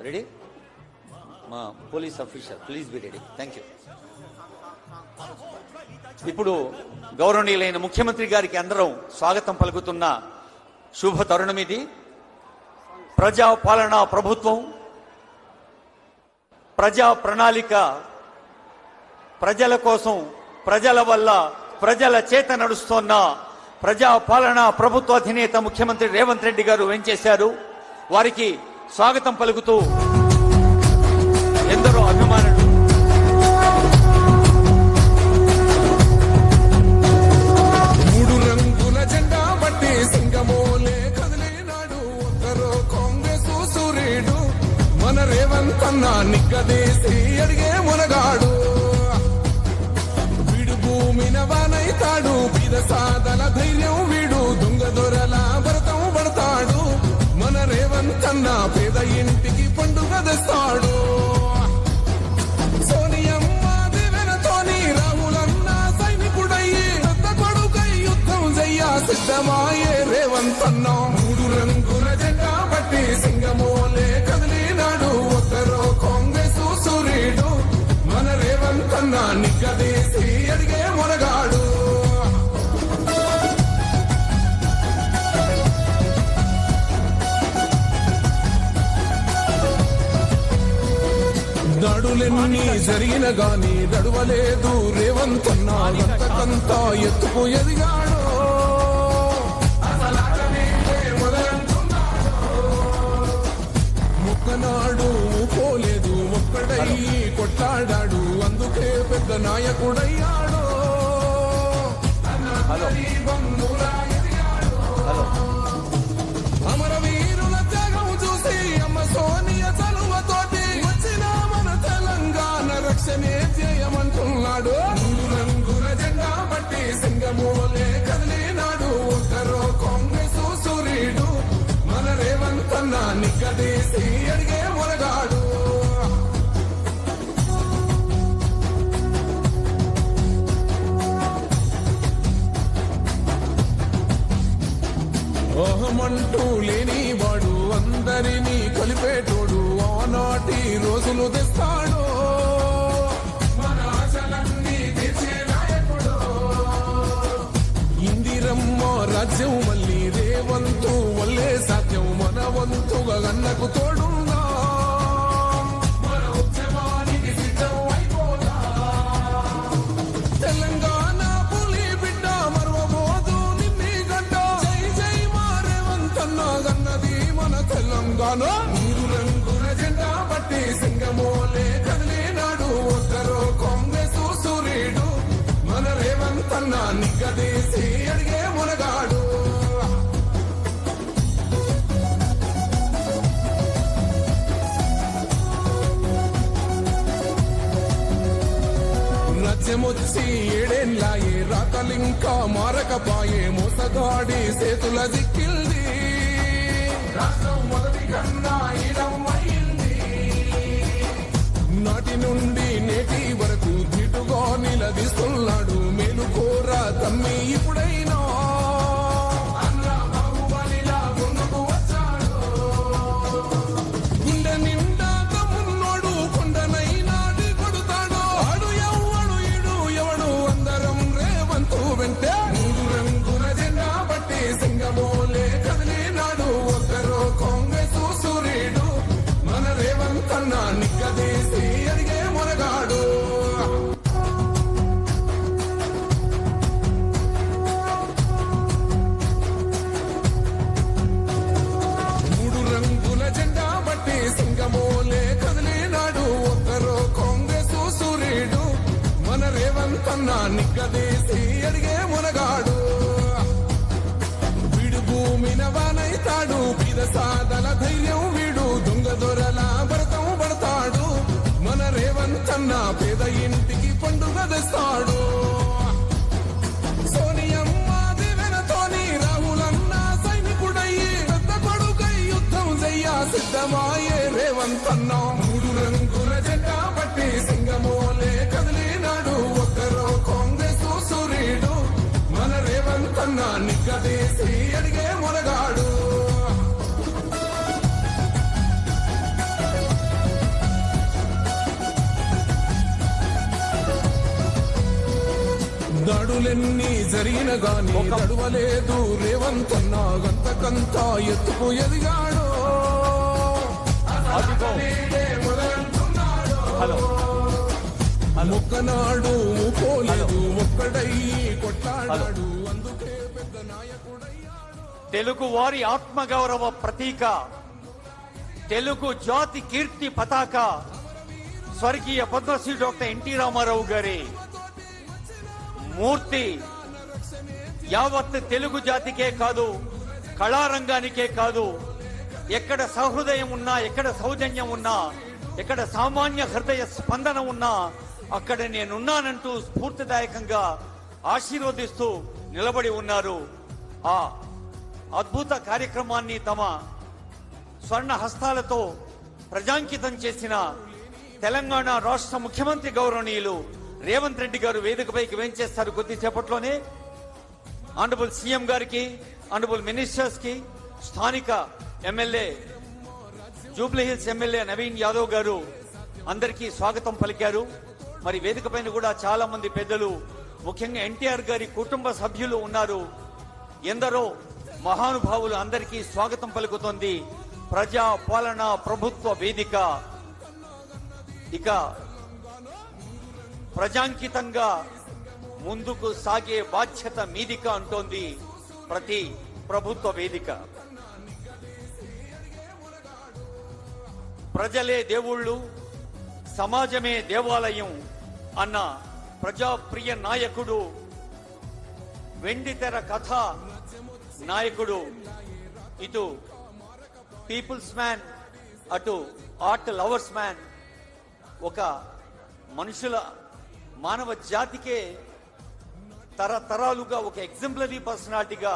Ready? మా police officer please be ready. Thank you. ఇప్పుడు గౌరవనీయులైన ముఖ్యమంత్రి గారికి అందరం స్వాగతం పలుకుతున్న శుభ తరుణం ఇది. ప్రజా పాలనా ప్రభుత్వం, ప్రజా ప్రణాళిక, ప్రజల కోసం, ప్రజల వల్ల, ప్రజల చేత నడుస్తున్న ప్రజా పాలనా ప్రభుత్వ అధినేత ముఖ్యమంత్రి రేవంత్ రెడ్డి గారు వెంచేశారు. వారికి స్వాగతం పలుకుతూ ఎందరో అభిమానులు మూడు రంగుల జెండా బట్టి సింగమోలే కదిలినాడు. ఒక్కరో కాంగ్రెస్ సూర్యుడు మన రేవంత్ అన్న నిగ్గదీసి అడిగే మునగాడు. వీడు భూమిన వానైతాడు, బీద సాదల ధైర్యం వీడు, దొంగ దొరల భరతం పడతాడు. మన రేవంత్ అన్న పేద ఇంటికి పండుగ తెస్తాడు. సోనియమ్మ దివెనతోని రాహులన్న సైనికుడయ్యి పెద్ద కొడుకై యుద్ధం చెయ్య సిద్ధమాయే రేవంత్ అన్న. మూడు రంగుల జెండా బట్టి సింగమోలే కదిలినాడు. ఒక్కరో కాంగ్రెస్ సూర్యుడు మన రేవంత్ అన్న నిగ్గదీసి అడిగే మునగాడు. దాడులెన్ని జరిగిన గాని దడవలేదు రేవంత్ అన్న. అంతకంతా ఎత్తుకు ఎదిగాడు. మొక్కనాడు పోలేదు, ఒక్కడై కొట్లాడాడు, అందుకే పెద్ద నాయకుడయ్యాడు. అమరవీరుల త్యాగం చూసి అమ్మ సోనియ చలువతోటి వచ్చిన మన తెలంగాణ రక్షణే చేయమంటున్నాడు. మూడు రంగుల జెండా బట్టి సింగమోలే కదిలినాడు. ఒక్కరో కాంగ్రెస్ సూర్యుడు మన రేవంత్ అన్న నిగ్గదీసి అడిగే మునగాడు. ఓహమంటూ లేని వాడు అందరినీ కలిపేటోడు, ఆనాటి రోజులు తెస్తాడు. మన ఆశలన్నీ తీర్చే నాయకుడు. ఇందిరమ్మ రాజ్యం మళ్ళీ రేవంతు వల్లే సాధ్యం. మన వంతుగా గన్నకు తోడున్నా మన ఉద్యమానికి సిద్ధం అయిపోదా. తెలంగాణ పులి బిడ్డ మరవబోదు నిన్ని గడ్డ. జై జై మా రేవంత్ అన్న గన్నది మన తెలంగాణ. మూడు రంగుల జెండా బట్టి సింగమోలే కదిలినాడు. ఒక్కరో కాంగ్రెస్ సూర్యుడు మన రేవంత్ అన్న నిగ్గదీసి అడిగే మునగాడు. రాజ్యమొచ్చి ఏడేళ్ళాయే, రాకలింకా మారకపాయే, మోసగాడి చేతుల దిక్కిల్ది. రాష్ట్రం మొదటి కన్నా ఈడమైంది. నాటి నుండి నేటి వరకు ధీటుగా నిలదీస్తున్నాడు. మేలుకోర తమ్మి ఇప్పుడైనా అన్న బాహుబలిలా ముందుకు వచ్చాడు. గుండె నిండా తమ్మున్నోడు కొండనైనా కొడుతాడు. ఆడు ఎవడు ఈడు ఎవడు అందరం రేవంతు వెంటే. మూడు రంగుల జెండా బట్టి సింగమోలే కదిలినాడు. ఒక్కరో కాంగ్రెస్ సూర్యుడు మన రేవంత్ అన్న నిగ్గదీసి అడిగే మునగాడు. మూడు రంగుల జెండా బట్టి సింగమోలే కదిలినాడు. ఒక్కరో కాంగ్రెస్ సూర్యుడు మన రేవంత్ అన్న నిగ్గదీసి అడిగే మునగాడు. వీడు భూమిన వానైతాడు, బీద సాదల ధైర్యం వీడు, దొంగ దొరల భరతం పడతాడు. మన రేవంత్ అన్న పేద ఇంటికి పండుగ తెస్తాడు. సోనియమ్మ దివెనతోని రాహులన్న సైనికుడయ్యి పెద్ద కొడుకై యుద్ధం చెయ్య సిద్ధమాయే రేవంత్ అన్న. మూడు రంగుల జెండా బట్టి సింగమోలే కదిలినాడు. ఒక్కరో కాంగ్రెస్ సూర్యుడు మన రేవంత్ అన్న నిగ్గదీసి అడిగే మునగాడు. తప్పులెన్ని జరిగిన గాని నడవలేదు రేవంత్ అన్న గంతకంతా ఎత్తుకు ఎదిగాడు. హలో మొక్కనాడు పోలేదు ఒక్కడయ్యి కొట్లాడాడు అందుకే పెద్ద నాయకుడయ్యాడు. తెలుగు వారి ఆత్మగౌరవ ప్రతీక, తెలుగు జాతి కీర్తి పతాక స్వర్గీయ పద్మశ్రీ డాక్టర్ ఎన్టీ రామారావు గారి మూర్తి యావత్ తెలుగు జాతికే కాదు, కళారంగానికే కాదు, ఎక్కడ సహృదయం ఉన్నా, ఎక్కడ సౌజన్యం ఉన్నా, ఎక్కడ సామాన్య హృదయ స్పందన ఉన్నా అక్కడ నేనున్నానంటూ స్ఫూర్తిదాయకంగా ఆశీర్వదిస్తూ నిలబడి ఉన్నారు. ఆ అద్భుత కార్యక్రమాన్ని తమ స్వర్ణ హస్తాలతో ప్రజాంకితం చేసిన తెలంగాణ రాష్ట్ర ముఖ్యమంత్రి గౌరవనీయులు రేవంత్ రెడ్డి గారు వేదికపైకి వేంచేస్తారు. కొద్దిసేపట్లోనే ఆనరబుల్ సీఎం గారికి, ఆనరబుల్ మినిస్టర్స్ కి, స్థానిక ఎమ్మెల్యే జూబ్లీహిల్స్ ఎమ్మెల్యే నవీన్ యాదవ్ గారు అందరికీ స్వాగతం పలికారు. మరి వేదిక పైన కూడా చాలా మంది పెద్దలు, ముఖ్యంగా ఎన్టీఆర్ గారి కుటుంబ సభ్యులు ఉన్నారు. ఎందరో మహానుభావులు అందరికీ స్వాగతం పలుకుతోంది ప్రజా పాలన ప్రభుత్వ వేదిక. ఇక ప్రజాంకితంగా ముందుకు సాగే బాధ్యత మీదిక అంటోంది ప్రతి ప్రభుత్వ వేదిక. ప్రజలే దేవుళ్ళు, సమాజమే దేవాలయం అన్న ప్రజాప్రియ నాయకుడు, వెండితెర కథ నాయకుడు, ఇటు పీపుల్స్ మ్యాన్, అటు ఆర్ట్ లవర్స్ మ్యాన్, ఒక మానవ జాతికే తరతరాలుగా ఒక ఎగ్జాంపులరీ పర్సనాలిటీగా